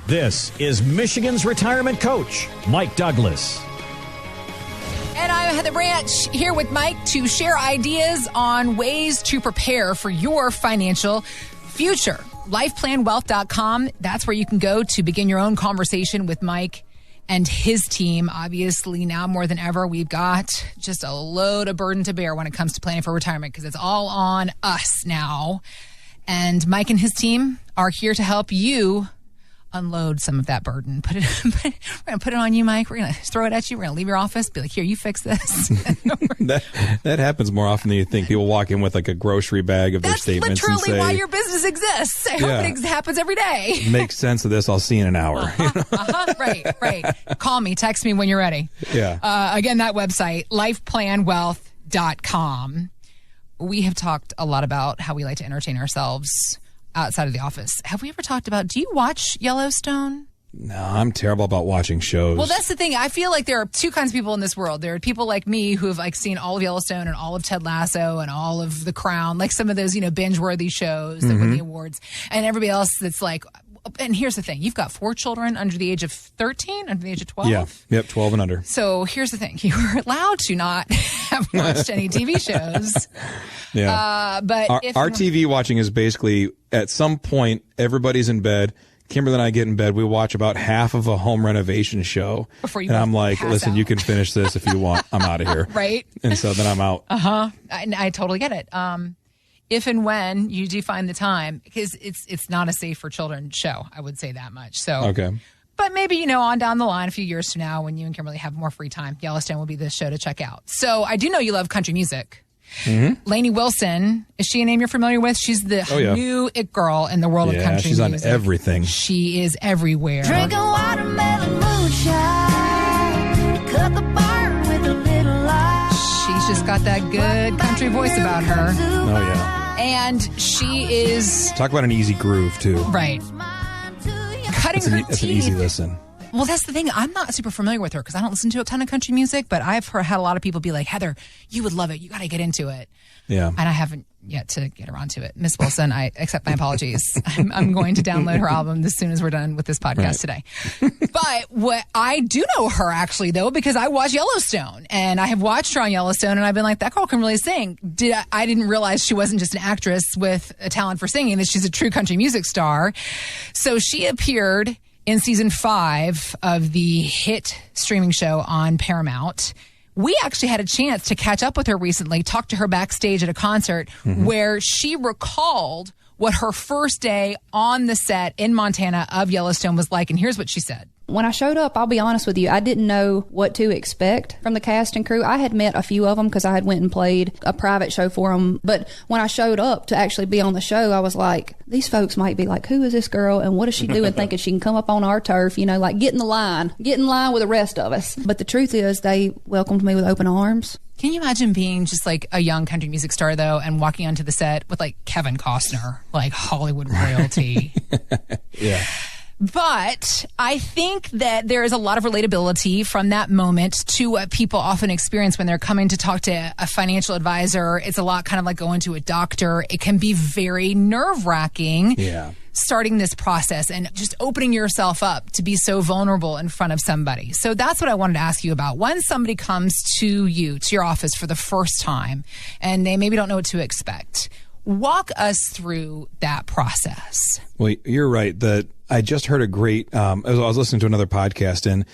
This is Michigan's retirement coach, Mike Douglas. And I'm Heather Branch here with Mike to share ideas on ways to prepare for your financial future. LifePlanWealth.com. That's where you can go to begin your own conversation with Mike and his team. Obviously, now more than ever, we've got just a load of burden to bear when it comes to planning for retirement because it's all on us now. And Mike and his team are here to help you unload some of that burden. We're going to put it on you, Mike. We're going to throw it at you. We're going to leave your office, be like, here, you fix this. That happens more often than you think. People walk in with like a grocery bag of their statements. That's literally and say, why your business exists. I hope it happens every day. Make sense of this. I'll see you in an hour. Right. Call me, text me when you're ready. Yeah. Again, that website, lifeplanwealth.com. We have talked a lot about how we like to entertain ourselves outside of the office. Have we ever talked about, do you watch Yellowstone? No, I'm terrible about watching shows. Well, that's the thing. I feel like there are two kinds of people in this world. There are people like me who have like seen all of Yellowstone and all of Ted Lasso and all of The Crown, like some of those, binge-worthy shows that win the awards. And everybody else that's like, and here's the thing. You've got 4 children under the age of 13, under the age of 12? Yeah. Yep, 12 and under. So here's the thing. You were allowed to not have watched any TV shows. Yeah. But our TV watching is basically at some point, everybody's in bed. Kimberly and I get in bed. We watch about half of a home renovation show. Before you and I'm like, pass listen, out. you can finish this if you want. I'm out of here. Right. And so then I'm out. I totally get it. If and when you do find the time, because it's not a safe for children show, I would say that much. So Okay. But maybe, on down the line, a few years from now, when you and Kimberly have more free time, Yellowstone will be the show to check out. So I do know you love country music. Mm-hmm. Lainey Wilson, is she a name you're familiar with? She's the new it girl in the world of country music. Yeah, she's on everything. She is everywhere. Drinking watermelon moonshine, cut the barn with a little light. She's just got that good country voice about her. Oh, yeah. And she is... Talk about an easy groove, too. Right. Cutting her teeth. It's an easy listen. Well, that's the thing. I'm not super familiar with her because I don't listen to a ton of country music, but I've had a lot of people be like, Heather, you would love it. You got to get into it. Yeah. And I haven't yet to get around to it. Miss Wilson, I accept my apologies. I'm going to download her album as soon as we're done with this podcast today. But what I do know her actually, though, because I watch Yellowstone and I have watched her on Yellowstone and I've been like, that girl can really sing. I didn't realize she wasn't just an actress with a talent for singing, that she's a true country music star. So she appeared in season 5 of the hit streaming show on Paramount. We actually had a chance to catch up with her recently, talk to her backstage at a concert where she recalled what her first day on the set in Montana of Yellowstone was like. And here's what she said. When I showed up, I'll be honest with you, I didn't know what to expect from the cast and crew. I had met a few of them because I had went and played a private show for them. But when I showed up to actually be on the show, I was like, these folks might be like, who is this girl and what is she doing thinking she can come up on our turf, like get in line with the rest of us. But the truth is they welcomed me with open arms. Can you imagine being just like a young country music star, though, and walking onto the set with like Kevin Costner, like Hollywood royalty? Yeah. But I think that there is a lot of relatability from that moment to what people often experience when they're coming to talk to a financial advisor. It's a lot kind of like going to a doctor. It can be very nerve-wracking. Yeah. Starting this process and just opening yourself up to be so vulnerable in front of somebody. So that's what I wanted to ask you about. When somebody comes to you, to your office for the first time, and they maybe don't know what to expect, walk us through that process. Well, you're right that I just heard a great, I was listening to another podcast and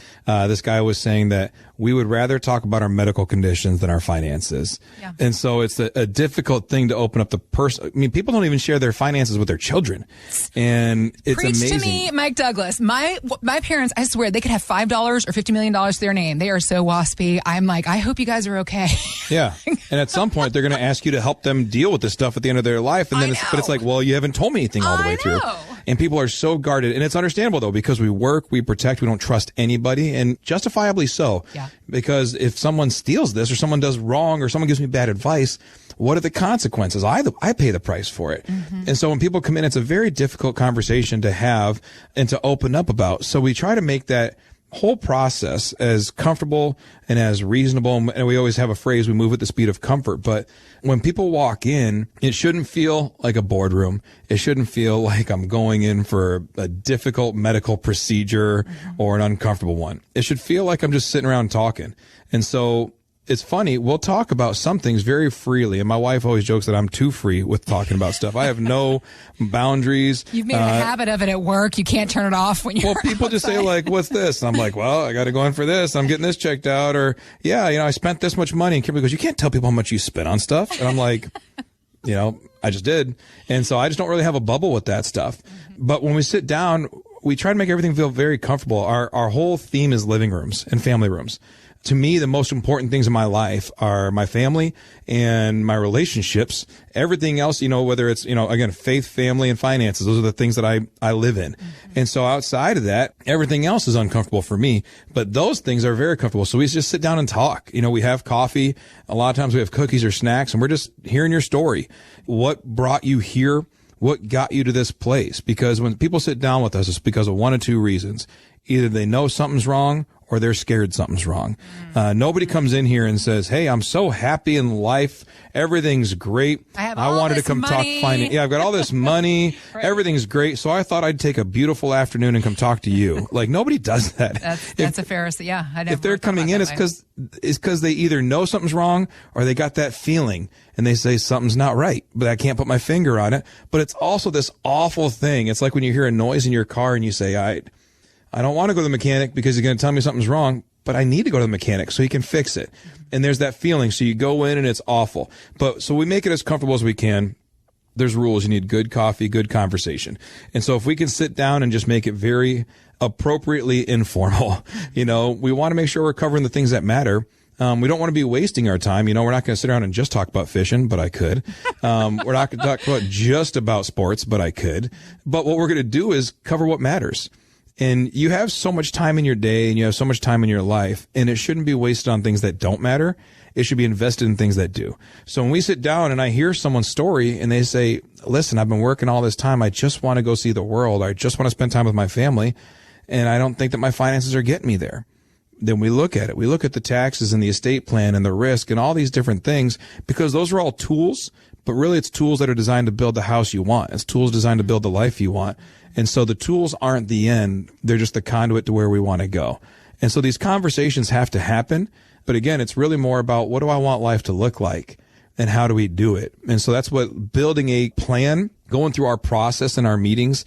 this guy was saying that we would rather talk about our medical conditions than our finances. Yeah. And so it's a difficult thing to open up the person. I mean, people don't even share their finances with their children. And it's Preach amazing. to me, Mike Douglas. My parents, I swear, they could have $5 or $50 million to their name. They are so waspy. I'm like, I hope you guys are okay. Yeah. And at some point, they're going to ask you to help them deal with this stuff at the end of their life. And then but it's like, well, you haven't told me anything all the way through. And people are so guarded. And it's understandable, though, because we work, we protect, we don't trust anybody, and justifiably so. Yeah. Because if someone steals this or someone does wrong or someone gives me bad advice, what are the consequences? I pay the price for it. Mm-hmm. And so when people come in, it's a very difficult conversation to have and to open up about. So we try to make that whole process as comfortable and as reasonable. And we always have a phrase, we move at the speed of comfort. But when people walk in, it shouldn't feel like a boardroom. It shouldn't feel like I'm going in for a difficult medical procedure or an uncomfortable one. It should feel like I'm just sitting around talking. And so it's funny, we'll talk about some things very freely. And my wife always jokes that I'm too free with talking about stuff. I have no boundaries. You've made a habit of it at work. You can't turn it off when you're Well, people just say like, what's this? And I'm like, well, I got to go in for this. I'm getting this checked out. Or yeah, I spent this much money. And Kimberly goes, you can't tell people how much you spent on stuff. And I'm like, I just did. And so I just don't really have a bubble with that stuff. But when we sit down, we try to make everything feel very comfortable. Our whole theme is living rooms and family rooms. To me, the most important things in my life are my family and my relationships. Everything else, whether it's, again, faith, family, and finances, those are the things that I live in. And so outside of that, everything else is uncomfortable for me. But those things are very comfortable. So we just sit down and talk. We have coffee. A lot of times we have cookies or snacks, and we're just hearing your story. What brought you here? What got you to this place? Because when people sit down with us, it's because of one of two reasons. Either they know something's wrong or they're scared something's wrong. Nobody comes in here and says, hey, I'm so happy in life. Everything's great. I wanted to come money. talk finance. Yeah, I've got all this money. Right. Everything's great. So I thought I'd take a beautiful afternoon and come talk to you. Like, nobody does that. That's a Pharisee. Yeah. If they're coming in, it's because they either know something's wrong or they got that feeling and they say something's not right, but I can't put my finger on it. But it's also this awful thing. It's like when you hear a noise in your car and you say, I don't want to go to the mechanic because he's going to tell me something's wrong, but I need to go to the mechanic so he can fix it. And there's that feeling. So you go in and it's awful. But so we make it as comfortable as we can. There's rules. You need good coffee, good conversation. And so if we can sit down and just make it very appropriately informal, we want to make sure we're covering the things that matter. We don't want to be wasting our time. We're not going to sit around and just talk about fishing, but I could. We're not going to talk about just about sports, but I could. But what we're going to do is cover what matters. And you have so much time in your day and you have so much time in your life, and it shouldn't be wasted on things that don't matter. It should be invested in things that do. So when we sit down and I hear someone's story and they say, listen, I've been working all this time. I just want to go see the world. I just want to spend time with my family. And I don't think that my finances are getting me there. Then we look at it. We look at the taxes and the estate plan and the risk and all these different things, because those are all tools, but really it's tools that are designed to build the house you want. It's tools designed to build the life you want. And so the tools aren't the end. They're just the conduit to where we want to go. And so these conversations have to happen. But again, it's really more about what do I want life to look like and how do we do it? And so that's what building a plan, going through our process in our meetings.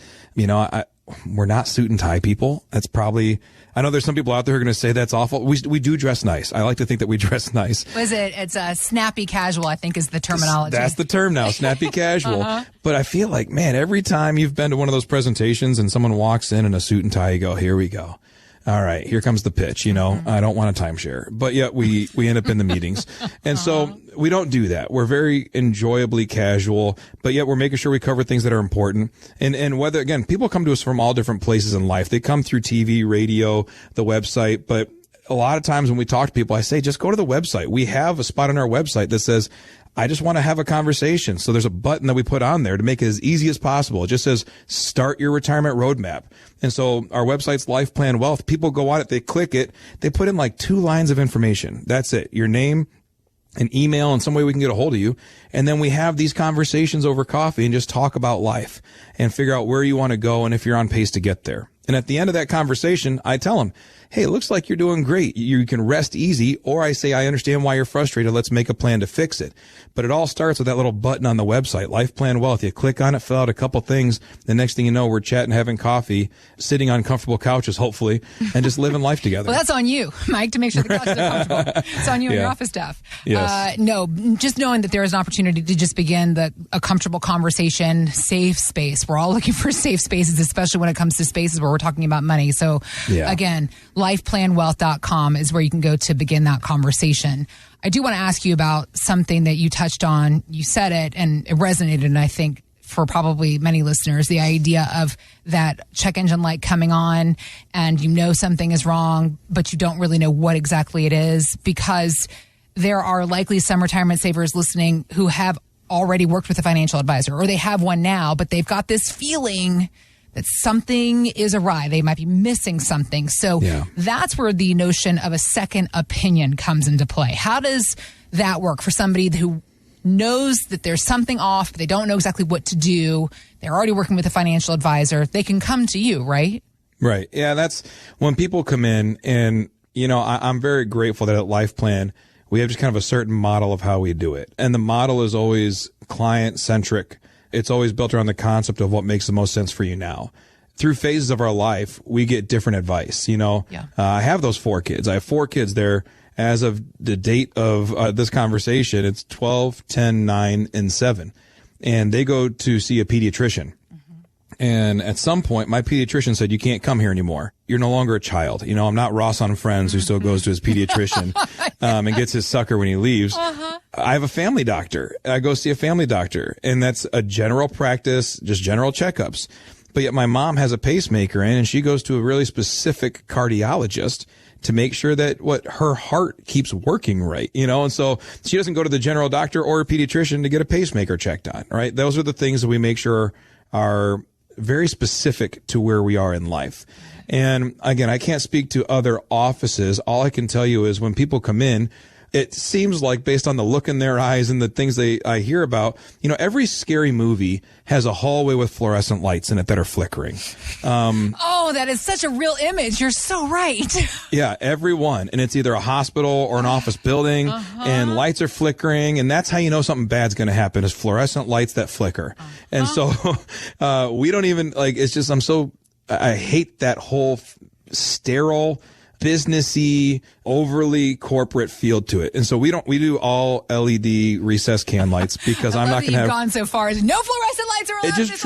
We're not suit and tie people. That's probably, I know there's some people out there who are going to say that's awful. We do dress nice. I like to think that we dress nice. It's a snappy casual, I think is the terminology. That's the term now, snappy casual. But I feel like, man, every time you've been to one of those presentations and someone walks in a suit and tie, you go, here we go. All right, here comes the pitch. I don't want a timeshare, but yet we end up in the meetings. And so we don't do that. We're very enjoyably casual, but yet we're making sure we cover things that are important. And whether, again, people come to us from all different places in life. They come through TV, radio, the website, but a lot of times when we talk to people, I say, just go to the website. We have a spot on our website that says, I just want to have a conversation. So there's a button that we put on there to make it as easy as possible. It just says, start your retirement roadmap. And so our website's Life Plan Wealth. People go on it, they click it, they put in like 2 lines of information. That's it. Your name, an email, and some way we can get a hold of you. And then we have these conversations over coffee and just talk about life and figure out where you want to go and if you're on pace to get there. And at the end of that conversation, I tell them, hey, it looks like you're doing great. You can rest easy. Or I say, I understand why you're frustrated. Let's make a plan to fix it. But it all starts with that little button on the website, Life Plan Wealth. You click on it, fill out a couple things. The next thing you know, we're chatting, having coffee, sitting on comfortable couches, hopefully, and just living life together. Well, that's on you, Mike, to make sure the couches are comfortable. It's on you and your office staff. Yes. No, just knowing that there is an opportunity to just begin a comfortable conversation, safe space. We're all looking for safe spaces, especially when it comes to spaces where we're talking about money. So again, lifeplanwealth.com is where you can go to begin that conversation. I do want to ask you about something that you touched on. You said it and it resonated, and I think for probably many listeners, the idea of that check engine light coming on and something is wrong, but you don't really know what exactly it is, because there are likely some retirement savers listening who have already worked with a financial advisor, or they have one now, but they've got this feeling that something is awry. They might be missing something. So that's where the notion of a second opinion comes into play. How does that work for somebody who knows that there's something off, but they don't know exactly what to do? They're already working with a financial advisor. They can come to you, right? Right. Yeah, that's when people come in, and, you know, I'm very grateful that at Life Plan, we have just kind of a certain model of how we do it. And the model is always client-centric. It's always built around the concept of what makes the most sense for you now. Through phases of our life, we get different advice. You know, I have those 4 kids. I have 4 kids there. As of the date of this conversation, it's 12, 10, 9, and 7. And they go to see a pediatrician. And at some point, my pediatrician said, you can't come here anymore. You're no longer a child. You know, I'm not Ross on Friends who still goes to his pediatrician and gets his sucker when he leaves. I have a family doctor. I go see a family doctor, and that's a general practice, just general checkups. But yet my mom has a pacemaker in, and she goes to a really specific cardiologist to make sure that her heart keeps working right, you know? And so she doesn't go to the general doctor or a pediatrician to get a pacemaker checked on, right? Those are the things that we make sure are very specific to where we are in life. And again, I can't speak to other offices. All I can tell you is when people come in, it seems like, based on the look in their eyes and the things I hear about, you know, every scary movie has a hallway with fluorescent lights in it that are flickering. That is such a real image. You're so right. Yeah, every one. And it's either a hospital or an office building, and lights are flickering. And that's how you know something bad's going to happen, is fluorescent lights that flicker. And so we don't even, like, it's just, I hate that whole sterile, businessy, overly corporate feel to it. And so we do all LED recessed can lights, because I'm not going to have gone so far as no fluorescent lights are allowed. It just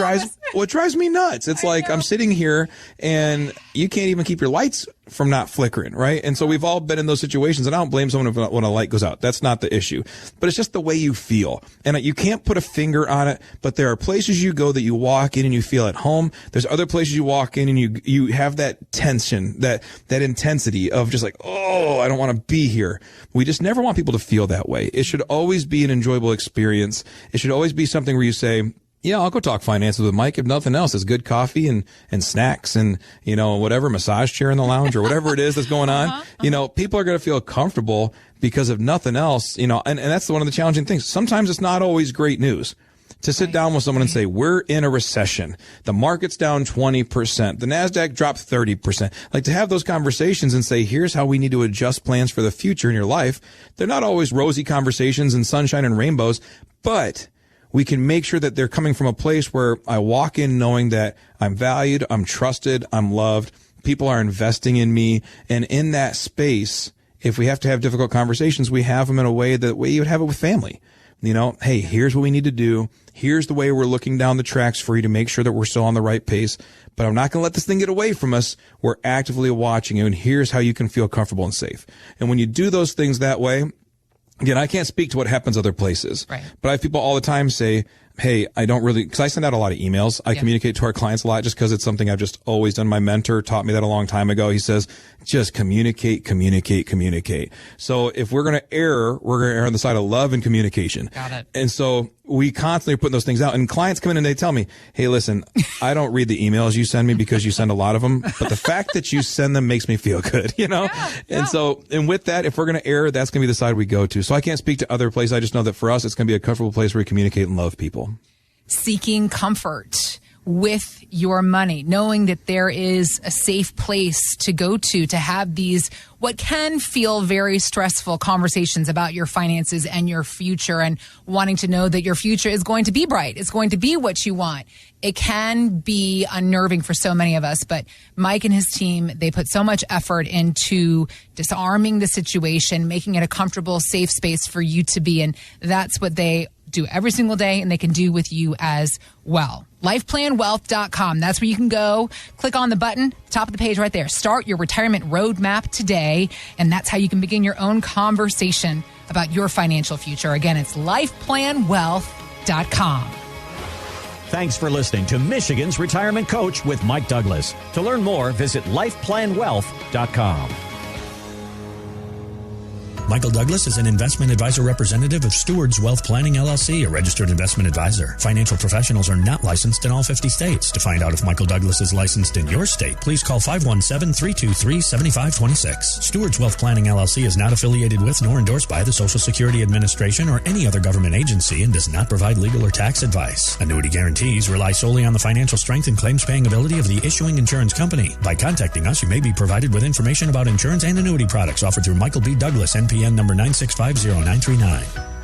drives me nuts. It's like I'm sitting here and you can't even keep your lights from not flickering, right? And so we've all been in those situations, and I don't blame someone when a light goes out. That's not the issue. But it's just the way you feel. And you can't put a finger on it, but there are places you go that you walk in and you feel at home. There's other places you walk in and you have that tension, that intensity of just like, oh, I don't want to be here. We just never want people to feel that way. It should always be an enjoyable experience. It should always be something where you say, yeah, I'll go talk finances with Mike. If nothing else, it's good coffee and snacks and, you know, whatever, massage chair in the lounge or whatever it is that's going on. You know, people are going to feel comfortable because of nothing else, you know, and that's one of the challenging things. Sometimes it's not always great news to sit down with someone and say, we're in a recession. The market's down 20%. The NASDAQ dropped 30%. Like, to have those conversations and say, here's how we need to adjust plans for the future in your life. They're not always rosy conversations and sunshine and rainbows, but we can make sure that they're coming from a place where I walk in knowing that I'm valued, I'm trusted, I'm loved, people are investing in me. And in that space, if we have to have difficult conversations, we have them in a way that way you would have it with family. You know, hey, here's what we need to do. Here's the way we're looking down the tracks for you to make sure that we're still on the right pace. But I'm not going to let this thing get away from us. We're actively watching you, and here's how you can feel comfortable and safe. And when you do those things that way, again, I can't speak to what happens other places, right, but I have people all the time say, hey, I don't really, because I send out a lot of emails. I communicate to our clients a lot just because it's something I've just always done. My mentor taught me that a long time ago. He says, just communicate. So if we're going to err, we're going to err on the side of love and communication. Got it. And so we constantly put those things out, and clients come in and they tell me, hey, listen, I don't read the emails you send me because you send a lot of them, but the fact that you send them makes me feel good, you know? And so, and with that, if we're going to err, that's going to be the side we go to. So I can't speak to other places. I just know that for us, it's going to be a comfortable place where we communicate and love people. Seeking comfort with your money, knowing that there is a safe place to go to have these what can feel very stressful conversations about your finances and your future, and wanting to know that your future is going to be bright. It's going to be what you want. It can be unnerving for so many of us, but Mike and his team, they put so much effort into disarming the situation, making it a comfortable, safe space for you to be in. That's what they do every single day, and they can do with you as well. LifePlanWealth.com. That's where you can go. Click on the button, top of the page right there. Start your retirement roadmap today, and that's how you can begin your own conversation about your financial future. Again, it's LifePlanWealth.com. Thanks for listening to Michigan's Retirement Coach with Mike Douglas. To learn more, visit LifePlanWealth.com. Michael Douglas is an investment advisor representative of Stewards Wealth Planning, LLC, a registered investment advisor. Financial professionals are not licensed in all 50 states. To find out if Michael Douglas is licensed in your state, please call 517-323-7526. Stewards Wealth Planning, LLC is not affiliated with nor endorsed by the Social Security Administration or any other government agency and does not provide legal or tax advice. Annuity guarantees rely solely on the financial strength and claims paying ability of the issuing insurance company. By contacting us, you may be provided with information about insurance and annuity products offered through Michael B. Douglas, NPN number 9650939.